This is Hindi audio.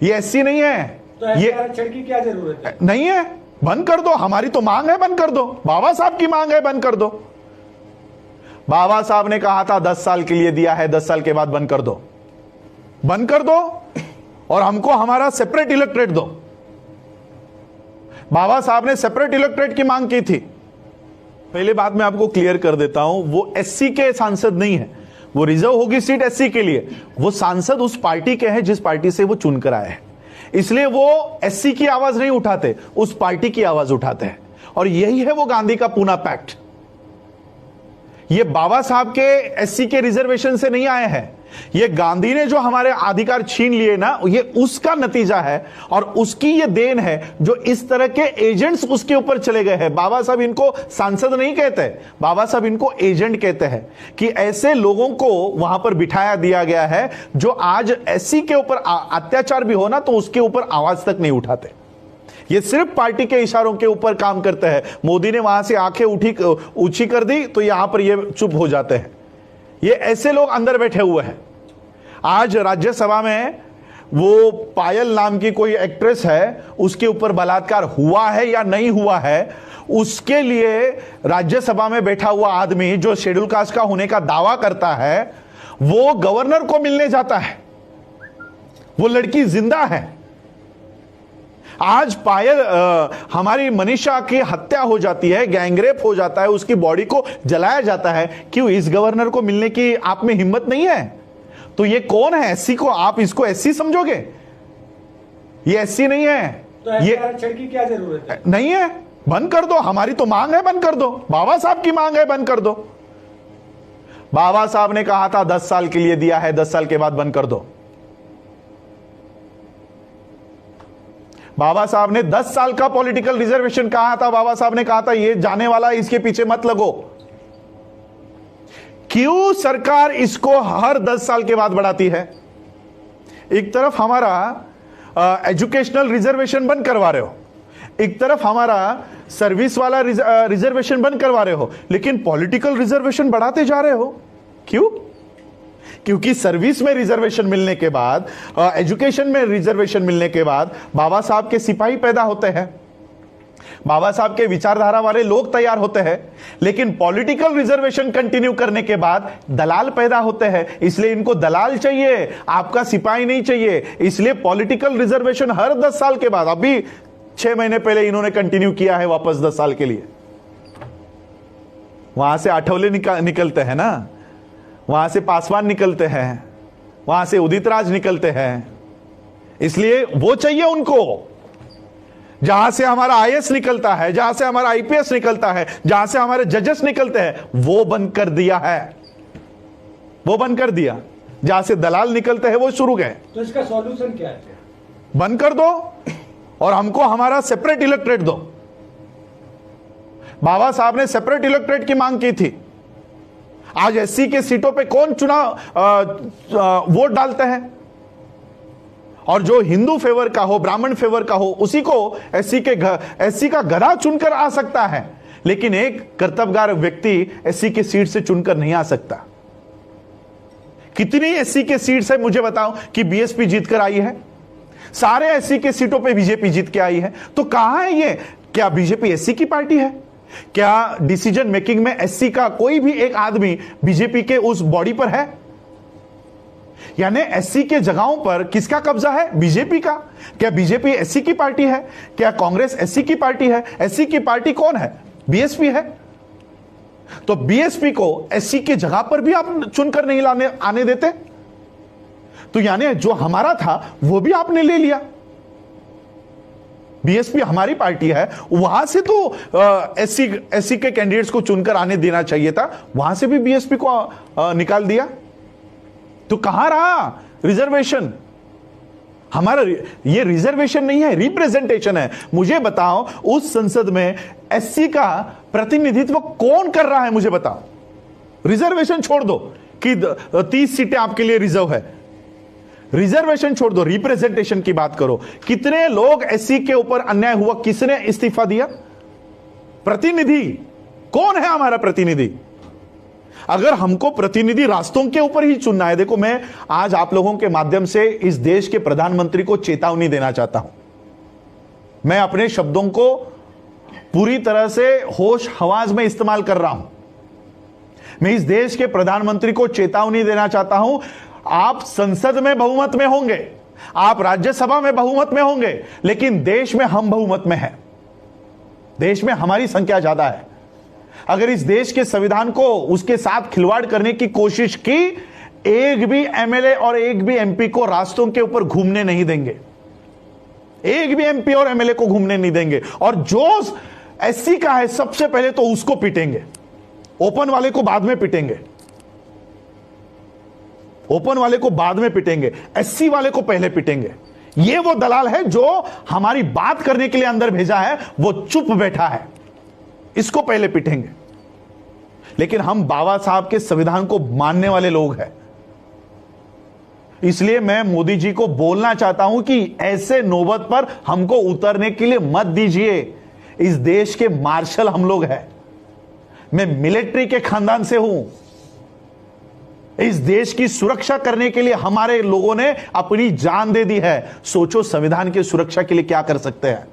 ये एससी नहीं है। तो ये आरक्षण की क्या जरूरत है? नहीं है, बंद कर दो। हमारी तो मांग है, बंद कर दो। बाबा साहब की मांग है, बंद कर दो। बाबा साहब ने कहा था 10 साल के लिए दिया है, 10 साल के बाद बंद कर दो, बंद कर दो और हमको हमारा सेपरेट इलेक्ट्रेट दो। बाबा साहब ने सेपरेट इलेक्ट्रेट की मांग की थी। पहले बात मैं आपको क्लियर कर देता हूं, वो एससी के सांसद नहीं है, वो रिजर्व होगी सीट एससी के लिए। वो सांसद उस पार्टी के हैं जिस पार्टी से वो चुनकर आए हैं, इसलिए वो एससी की आवाज नहीं उठाते, उस पार्टी की आवाज उठाते हैं। और यही है वो गांधी का पूना पैक्ट। ये बाबा साहब के एससी के रिजर्वेशन से नहीं आए हैं, ये गांधी ने जो हमारे अधिकार छीन लिए ना, ये उसका नतीजा है और उसकी ये देन है जो इस तरह के एजेंट्स उसके ऊपर चले गए हैं। बाबा साहब इनको सांसद नहीं कहते, बाबा साहब इनको एजेंट कहते हैं कि ऐसे लोगों को वहां पर बिठाया दिया गया है जो आज एससी के ऊपर अत्याचार भी हो ना तो उसके ऊपर आवाज तक नहीं उठाते। ये सिर्फ पार्टी के इशारों के ऊपर काम करते हैं। मोदी ने वहां से आंखें ऊंची कर दी तो यहां पर ये चुप हो जाते हैं। ये ऐसे लोग अंदर बैठे हुए हैं। आज राज्यसभा में वो पायल नाम की कोई एक्ट्रेस है, उसके ऊपर बलात्कार हुआ है या नहीं हुआ है, उसके लिए राज्यसभा में बैठा हुआ आदमी जो शेड्यूल कास्ट का होने का दावा करता है, वो गवर्नर को मिलने जाता है। वो लड़की जिंदा है। आज पायल हमारी मनीषा की हत्या हो जाती है, गैंगरेप हो जाता है, उसकी बॉडी को जलाया जाता है। क्यों? इस गवर्नर को मिलने की आप में हिम्मत नहीं है? तो ये कौन है? एससी को आप इसको एससी समझोगे? ये एससी नहीं है। तो ये आरक्षण की क्या जरूरत है? नहीं है, बंद कर दो। हमारी तो मांग है, बंद कर दो। बाबा साहब की मांग है, बंद कर दो। बाबा साहब ने कहा था 10 साल के लिए दिया है, 10 साल के बाद बंद कर दो। बाबा साहब ने 10 साल का पॉलिटिकल रिजर्वेशन कहा था। बाबा साहब ने कहा था ये जाने वाला, इसके पीछे मत लगो। क्यों सरकार इसको हर 10 साल के बाद बढ़ाती है? एक तरफ हमारा एजुकेशनल रिजर्वेशन बंद करवा रहे हो, एक तरफ हमारा सर्विस वाला रिजर्वेशन बंद करवा रहे हो, लेकिन पॉलिटिकल रिजर्वेशन बढ़ाते जा रहे हो। क्यों? क्योंकि सर्विस में रिजर्वेशन मिलने के बाद, एजुकेशन में रिजर्वेशन मिलने के बाद बाबा साहब के सिपाही पैदा होते हैं, बाबा साहब के विचारधारा वाले लोग तैयार होते हैं। लेकिन पॉलिटिकल रिजर्वेशन कंटिन्यू करने के बाद दलाल पैदा होते हैं, इसलिए इनको दलाल चाहिए, आपका सिपाही नहीं चाहिए। इसलिए पॉलिटिकल रिजर्वेशन हर 10 साल के बाद, अभी 6 महीने पहले इन्होंने कंटिन्यू किया है वापस 10 साल के लिए। वहां से आठवले निकलते हैं ना, वहां से पासवान निकलते हैं, वहां से उदित राज निकलते हैं, इसलिए वो चाहिए उनको। जहां से हमारा आईएएस निकलता है, जहां से हमारा आईपीएस निकलता है, जहां से हमारे जजेस निकलते हैं, वो बंद कर दिया है, वो बंद कर दिया। जहां से दलाल निकलते हैं वो शुरू गए। तो इसका सॉल्यूशन क्या है? बंद कर दो और हमको हमारा सेपरेट इलेक्ट्रेट दो। बाबा साहब ने सेपरेट इलेक्ट्रेट की मांग की थी। आज एससी के सीटों पे कौन चुनाव वोट डालते हैं? और जो हिंदू फेवर का हो, ब्राह्मण फेवर का हो, उसी को एससी का गधा चुनकर आ सकता है, लेकिन एक कर्तव्यगार व्यक्ति एससी के सीट से चुनकर नहीं आ सकता। कितनी एससी के सीट्स है मुझे बताओ कि बीएसपी जीतकर आई है? सारे एससी के सीटों पे बीजेपी जीत के आई है। तो कहां है ये? क्या बीजेपी एससी की पार्टी है? क्या डिसीजन मेकिंग में एससी का कोई भी एक आदमी बीजेपी के उस बॉडी पर है? यानी एससी के जगहों पर किसका कब्जा है? बीजेपी का। क्या बीजेपी एससी की पार्टी है? क्या कांग्रेस एससी की पार्टी है? एससी की पार्टी कौन है? बीएसपी है। तो बीएसपी को एससी की जगह पर भी आप चुनकर नहीं आने देते, तो यानी जो हमारा था वो भी आपने ले लिया। बीएसपी हमारी पार्टी है, वहां से तो एससी के कैंडिडेट्स को चुनकर आने देना चाहिए था, वहां से भी बीएसपी को निकाल दिया। तो कहां रहा रिजर्वेशन? हमारा ये रिजर्वेशन नहीं है, रिप्रेजेंटेशन है। मुझे बताओ उस संसद में एससी का प्रतिनिधित्व कौन कर रहा है? मुझे बताओ। रिजर्वेशन छोड़ दो कि 30 सीटें आपके लिए रिजर्व है, रिजर्वेशन छोड़ दो, रिप्रेजेंटेशन की बात करो। कितने लोग एससी के ऊपर अन्याय हुआ, किसने इस्तीफा दिया? प्रतिनिधि कौन है? हमारा प्रतिनिधि। अगर हमको प्रतिनिधि रास्तों के ऊपर ही चुनना है, देखो मैं आज आप लोगों के माध्यम से इस देश के प्रधानमंत्री को चेतावनी देना चाहता हूं। मैं अपने शब्दों को पूरी तरह से होश हवास में इस्तेमाल कर रहा हूं। मैं इस देश के प्रधानमंत्री को चेतावनी देना चाहता हूं, आप संसद में बहुमत में होंगे, आप राज्यसभा में बहुमत में होंगे, लेकिन देश में हम बहुमत में हैं। देश में हमारी संख्या ज्यादा है। अगर इस देश के संविधान को उसके साथ खिलवाड़ करने की कोशिश की, एक भी एमएलए और एक भी एमपी को रास्तों के ऊपर घूमने नहीं देंगे। एक भी एमपी और एमएलए को घूमने नहीं देंगे। और जो एससी का है सबसे पहले तो उसको पीटेंगे, ओपन वाले को बाद में पीटेंगे, ओपन वाले को बाद में पीटेंगे, एससी वाले को पहले पीटेंगे। ये वो दलाल है जो हमारी बात करने के लिए अंदर भेजा है, वो चुप बैठा है, इसको पहले पीटेंगे। लेकिन हम बाबा साहब के संविधान को मानने वाले लोग हैं, इसलिए मैं मोदी जी को बोलना चाहता हूं कि ऐसे नौबत पर हमको उतरने के लिए मत दीजिए। इस देश के मार्शल हम लोग हैं। मैं मिलिट्री के खानदान से हूं। इस देश की सुरक्षा करने के लिए हमारे लोगों ने अपनी जान दे दी है। सोचो संविधान की सुरक्षा के लिए क्या कर सकते हैं।